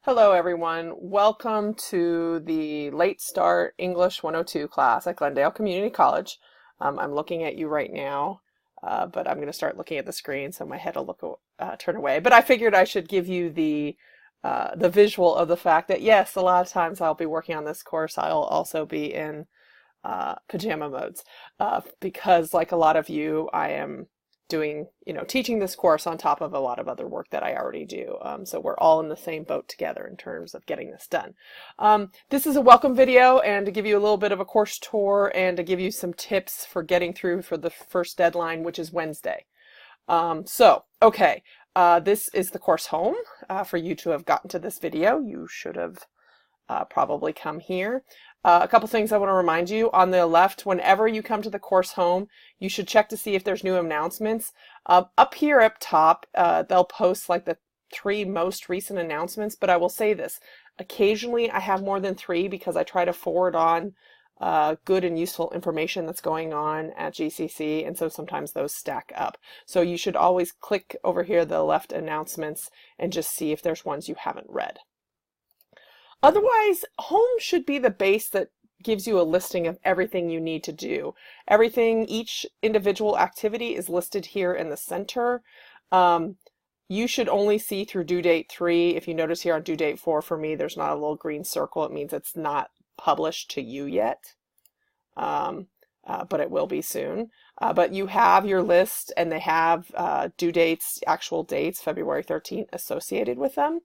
Hello everyone, welcome to the Late Start English 102 class at Glendale Community College. I'm looking at you right now, but I'm going to start looking at the screen so my head will turn away. But I figured I should give you the visual of the fact that yes, a lot of times I'll be working on this course. I'll also be in pajama modes because like a lot of you, I am doing, teaching this course on top of a lot of other work that I already do. So we're all in the same boat together in terms of getting this done. This is a welcome video and to give you a little bit of a course tour and to give you some tips for getting through for the first deadline, which is Wednesday. This is the course home. For you to have gotten to this video, you should have probably come here. A couple things I want to remind you. On the left, whenever you come to the course home, you should check to see if there's new announcements. Up here up top, they'll post like the 3 most recent announcements, but I will say this. Occasionally I have more than 3 because I try to forward on good and useful information that's going on at GCC, and so sometimes those stack up. So you should always click over here, the left announcements, and just see if there's ones you haven't read. Otherwise, home should be the base that gives you a listing of everything you need to do. Each individual activity is listed here in the center. You should only see through due date 3. If you notice here on due date 4 for me, there's not a little green circle. It means it's not published to you yet, but it will be soon. But you have your list and they have due dates, actual dates, February 13th associated with them.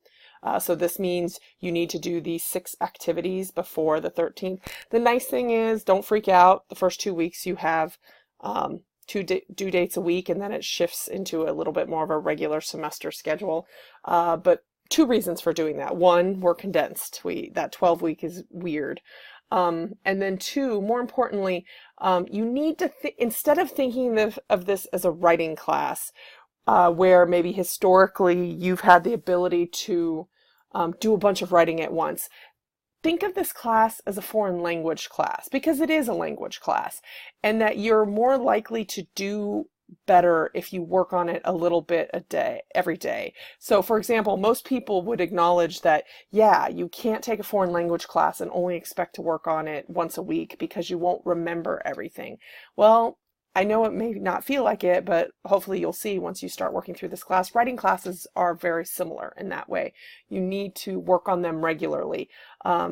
So this means you need to do these 6 activities before the 13th. The nice thing is, don't freak out. The first 2 weeks you have 2 due dates a week, and then it shifts into a little bit more of a regular semester schedule. But 2 reasons for doing that. 1, we're condensed. That 12-week is weird. And then 2, more importantly, you need to, instead of thinking of this as a writing class, where maybe historically you've had the ability to do a bunch of writing at once. Think of this class as a foreign language class, because it is a language class, and that you're more likely to do better if you work on it a little bit a day, every day. So for example, most people would acknowledge that, yeah, you can't take a foreign language class and only expect to work on it once a week because you won't remember everything. Well, I know it may not feel like it, but hopefully you'll see once you start working through this class. Writing classes are very similar in that way. You need to work on them regularly.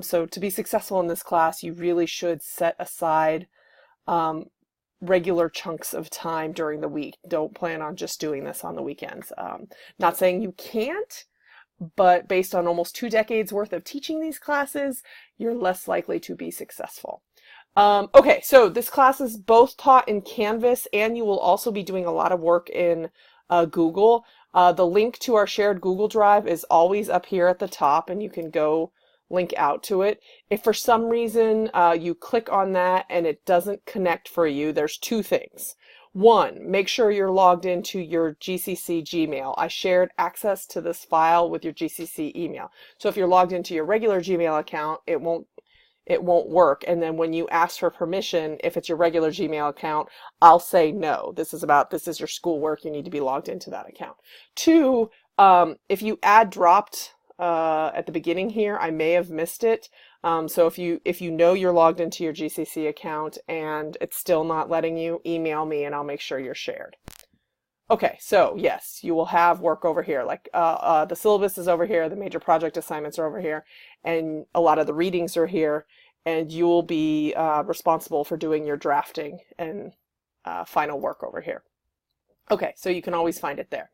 So to be successful in this class, you really should set aside regular chunks of time during the week. Don't plan on just doing this on the weekends. Not saying you can't, but based on almost 2 decades worth of teaching these classes, you're less likely to be successful. Okay, so this class is both taught in Canvas, and you will also be doing a lot of work in Google. The link to our shared Google Drive is always up here at the top, and you can go link out to it. If for some reason you click on that and it doesn't connect for you, there's 2 things. 1, make sure you're logged into your GCC Gmail. I shared access to this file with your GCC email. So if you're logged into your regular Gmail account, it won't work. And then when you ask for permission, if it's your regular Gmail account, I'll say no. This is your schoolwork. You need to be logged into that account. 2, if you add dropped at the beginning here, I may have missed it. So if you know you're logged into your GCC account and it's still not letting you, email me and I'll make sure you're shared. Okay, so yes, you will have work over here. Like the syllabus is over here, the major project assignments are over here, and a lot of the readings are here, and you will be responsible for doing your drafting and final work over here. Okay, so you can always find it there.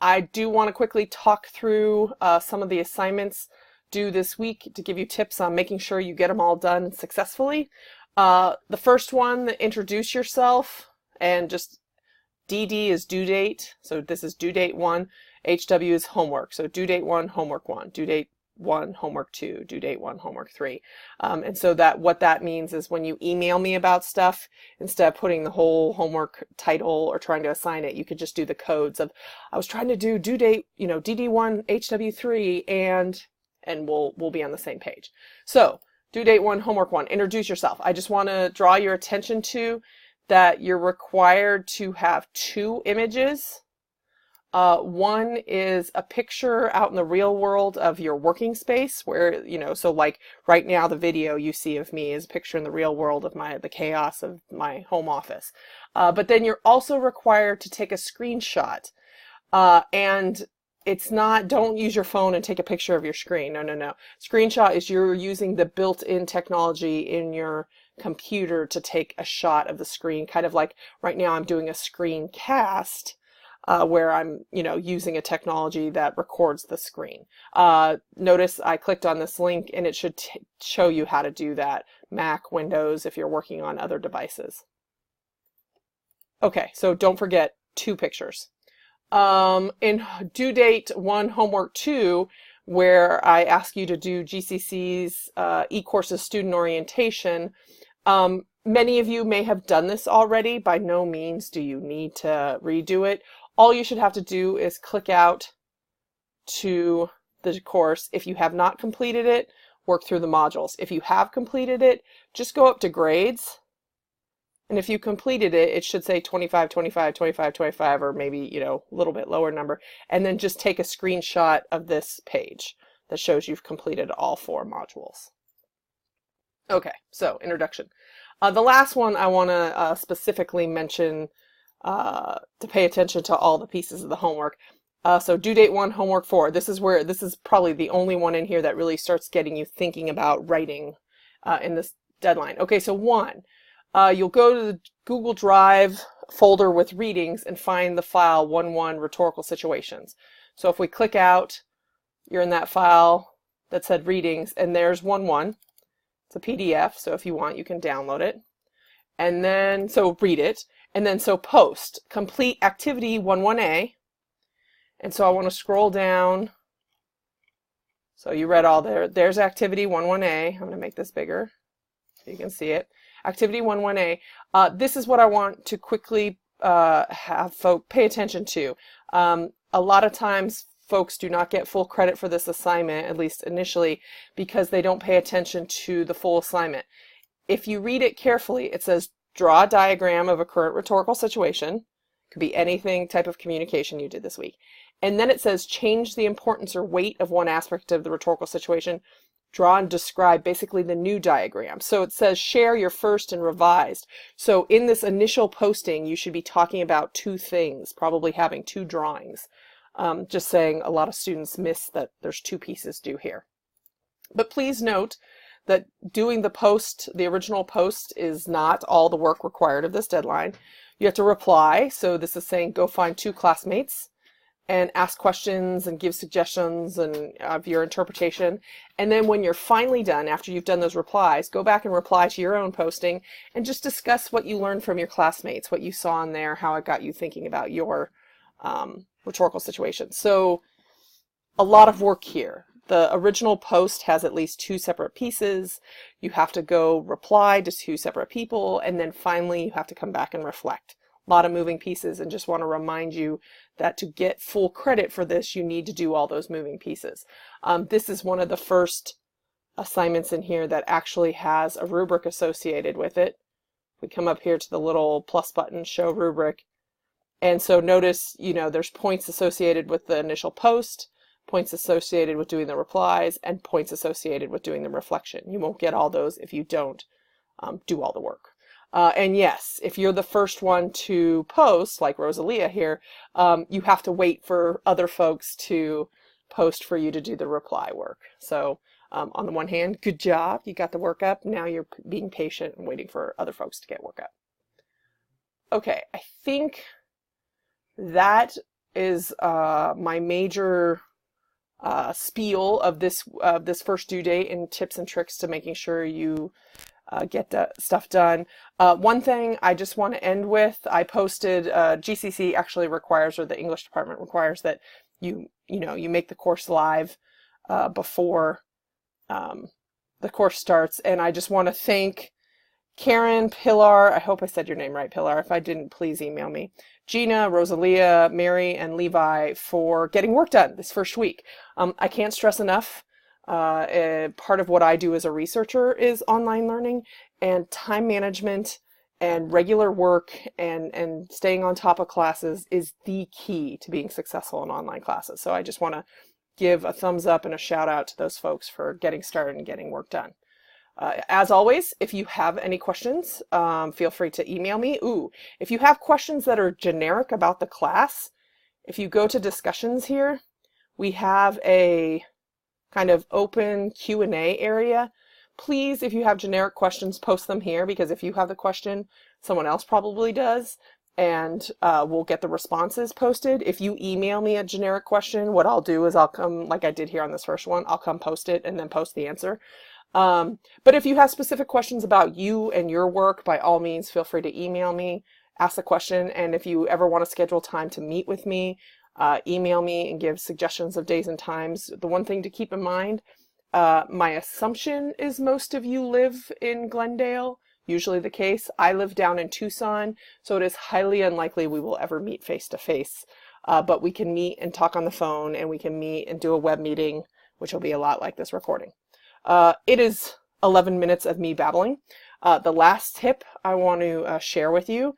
I do want to quickly talk through some of the assignments due this week to give you tips on making sure you get them all done successfully. The first one, introduce yourself, and just DD is due date, so this is due date 1. HW is homework, so due date 1, homework 1, due date 1, homework 2, due date 1, homework 3. And so what that means is when you email me about stuff, instead of putting the whole homework title or trying to assign it, you could just do the codes of, I was trying to do due date, DD1, HW3, and we'll be on the same page. So due date 1, homework 1, introduce yourself. I just want to draw your attention to that you're required to have 2 images One is a picture out in the real world of your working space where, so like right now the video you see of me is a picture in the real world of the chaos of my home office. But then you're also required to take a screenshot. And it's not, don't use your phone and take a picture of your screen. No, no, no. Screenshot is you're using the built-in technology in your computer to take a shot of the screen, kind of like right now I'm doing a screencast. Where I'm, using a technology that records the screen. Notice I clicked on this link and it should show you how to do that. Mac, Windows, if you're working on other devices. Okay, so don't forget 2 pictures. In due date 1, homework 2, where I ask you to do GCC's e-courses student orientation, many of you may have done this already. By no means do you need to redo it. All you should have to do is click out to the course. If you have not completed it, work through the modules. If you have completed it, just go up to grades. And if you completed it, it should say 25, 25, 25, 25, or maybe, a little bit lower number. And then just take a screenshot of this page that shows you've completed all 4 modules. Okay, so introduction. The last one I want to specifically mention to pay attention to all the pieces of the homework. So due date 1, homework 4. This is probably the only one in here that really starts getting you thinking about writing in this deadline. Okay, so 1, you'll go to the Google Drive folder with readings and find the file 1.1 rhetorical situations. So if we click out, you're in that file that said readings, and there's 1.1. It's a PDF, so if you want, you can download it. And then, so read it. And then, so post, complete activity 1.1a. And so I want to scroll down. So you read all there. There's activity 1.1a. I'm going to make this bigger so you can see it. Activity 1.1a. This is what I want to quickly have folks pay attention to. A lot of times folks do not get full credit for this assignment, at least initially, because they don't pay attention to the full assignment. If you read it carefully, it says draw a diagram of a current rhetorical situation. Could be anything type of communication you did this week. And then it says change the importance or weight of one aspect of the rhetorical situation. Draw and describe basically the new diagram. So it says share your first and revised. So in this initial posting, you should be talking about 2 things, probably having 2 drawings. Just saying a lot of students miss that there's 2 pieces due here. But please note that doing the original post is not all the work required of this deadline. You have to reply. So this is saying go find 2 classmates and ask questions and give suggestions and of your interpretation. And then when you're finally done, after you've done those replies, go back and reply to your own posting and just discuss what you learned from your classmates, what you saw in there, how it got you thinking about your rhetorical situation. So a lot of work here. The original post has at least 2 separate pieces. You have to go reply to 2 separate people, and then finally you have to come back and reflect. A lot of moving pieces, and just want to remind you that to get full credit for this, you need to do all those moving pieces. This is one of the first assignments in here that actually has a rubric associated with it. We come up here to the little plus button, show rubric. And so notice, there's points associated with the initial post, points associated with doing the replies, and points associated with doing the reflection. You won't get all those if you don't do all the work. And yes, if you're the first one to post, like Rosalia here, you have to wait for other folks to post for you to do the reply work. So on the one hand, good job, you got the work up. Now you're being patient and waiting for other folks to get work up. Okay, I think that is my major spiel of this first due date and tips and tricks to making sure you get the stuff done. One thing I just want to end with, I posted, GCC actually requires, or the English department requires, that you make the course live before the course starts. And I just want to thank Karen, Pilar, I hope I said your name right, Pilar. If I didn't, please email me. Gina, Rosalia, Mary, and Levi for getting work done this first week. I can't stress enough, part of what I do as a researcher is online learning, and time management and regular work and staying on top of classes is the key to being successful in online classes. So I just want to give a thumbs up and a shout out to those folks for getting started and getting work done. As always, if you have any questions, feel free to email me. If you have questions that are generic about the class, if you go to discussions here, we have a kind of open Q&A area. Please, if you have generic questions, post them here, because if you have the question, someone else probably does, and we'll get the responses posted. If you email me a generic question, what I'll do is I'll come, like I did here on this first one, I'll come post it and then post the answer. But if you have specific questions about you and your work, by all means, feel free to email me, ask the question, and if you ever want to schedule time to meet with me, email me and give suggestions of days and times. The one thing to keep in mind, my assumption is most of you live in Glendale, usually the case. I live down in Tucson, so it is highly unlikely we will ever meet face to face, but we can meet and talk on the phone, and we can meet and do a web meeting, which will be a lot like this recording. It is 11 minutes of me babbling. The last tip I want to share with you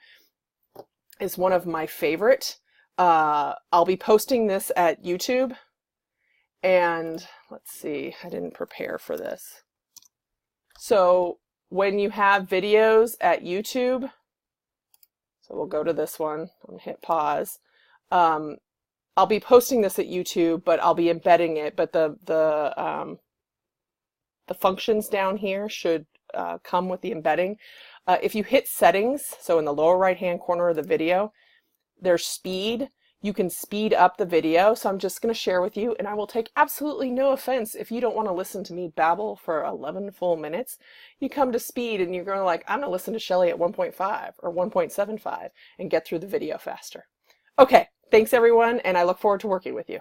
is one of my favorite. I'll be posting this at YouTube, and let's see, I didn't prepare for this. So when you have videos at YouTube, so we'll go to this one and hit pause. I'll be posting this at YouTube, but I'll be embedding it, but the functions down here should come with the embedding. If you hit settings, so in the lower right hand corner of the video, there's speed. You can speed up the video. So I'm just going to share with you, and I will take absolutely no offense if you don't want to listen to me babble for 11 full minutes. You come to speed and you're going to like, I'm going to listen to Shelly at 1.5 or 1.75 and get through the video faster. Okay, thanks everyone, and I look forward to working with you.